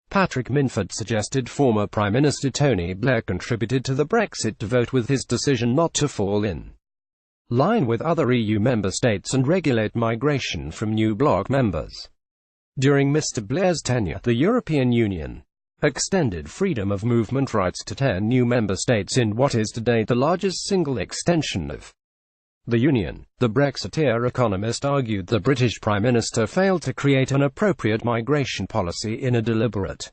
Patrick Minford suggested former Prime Minister Tony Blair contributed to the Brexit vote with his decision not to fall in line with other EU member states and regulate migration from new bloc members. During Mr Blair's tenure, the European Union extended freedom of movement rights to 10 new member states in what is to date the largest single extension of the Union. The Brexiteer Economist argued the British Prime Minister failed to create an appropriate migration policy in a deliberate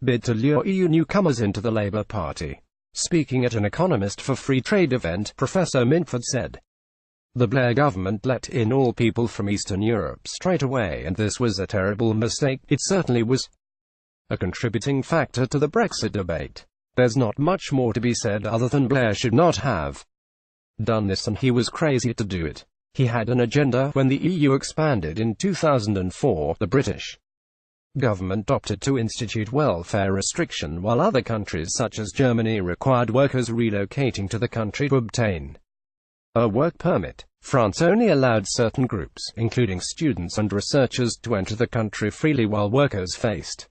bid to lure EU newcomers into the Labour Party. Speaking at an Economist for Free Trade event, Professor Minford said, "The Blair government let in all people from Eastern Europe straight away, and this was a terrible mistake. It certainly was a contributing factor to the Brexit debate. There's not much more to be said other than Blair should not have done this, and he was crazy to do it. He had an agenda. When the EU expanded in 2004, the British government opted to institute welfare restriction, while other countries such as Germany required workers relocating to the country to obtain a work permit. France only allowed certain groups, including students and researchers, to enter the country freely, while workers faced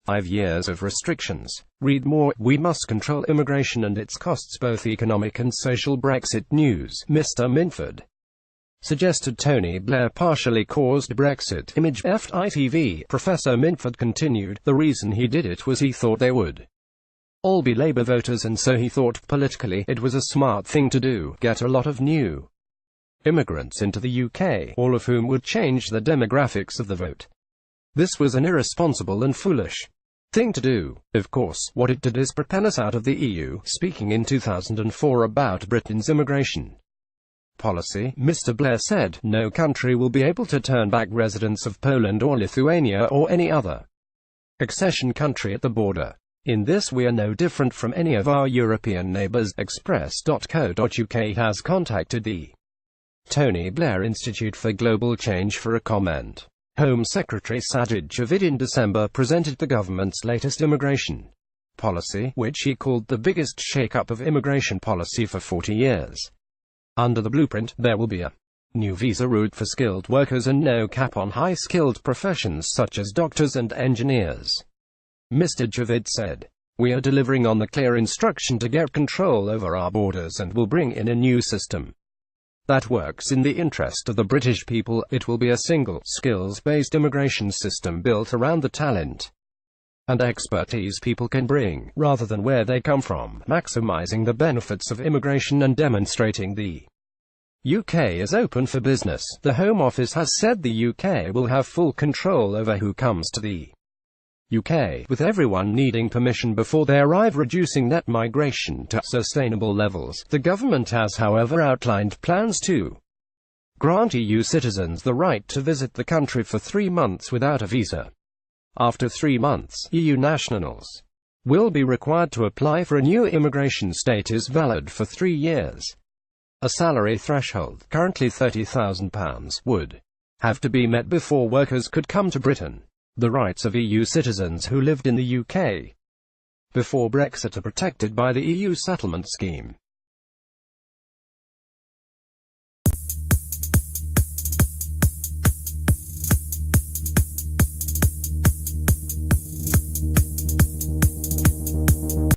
5 years of restrictions. Read more. We must control immigration and its costs, both economic and social." Brexit news. Mr Minford suggested Tony Blair partially caused Brexit. Image FITV. Professor Minford continued, "The reason he did it was he thought they would all be Labour voters, and so he thought politically it was a smart thing to do, get a lot of new immigrants into the UK, all of whom would change the demographics of the vote. This was an irresponsible and foolish thing to do. Of course, what it did is propel us out of the EU." Speaking in 2004 about Britain's immigration policy, Mr Blair said, "No country will be able to turn back residents of Poland or Lithuania or any other accession country at the border. In this we are no different from any of our European neighbours." Express.co.uk has contacted the Tony Blair Institute for Global Change for a comment. Home Secretary Sajid Javid in December presented the government's latest immigration policy, which he called the biggest shake-up of immigration policy for 40 years. Under the blueprint, there will be a new visa route for skilled workers and no cap on high-skilled professions such as doctors and engineers. Mr Javid said, "We are delivering on the clear instruction to get control over our borders and will bring in a new system that works in the interest of the British people. It will be a single, skills-based immigration system built around the talent and expertise people can bring, rather than where they come from, maximizing the benefits of immigration and demonstrating the UK is open for business." The Home Office has said the UK will have full control over who comes to the UK, with everyone needing permission before they arrive, reducing net migration to sustainable levels. The government has, however, outlined plans to grant EU citizens the right to visit the country for 3 months without a visa. After 3 months, EU nationals will be required to apply for a new immigration status valid for 3 years. A salary threshold, currently £30,000, would have to be met before workers could come to Britain. The rights of EU citizens who lived in the UK before Brexit are protected by the EU settlement scheme.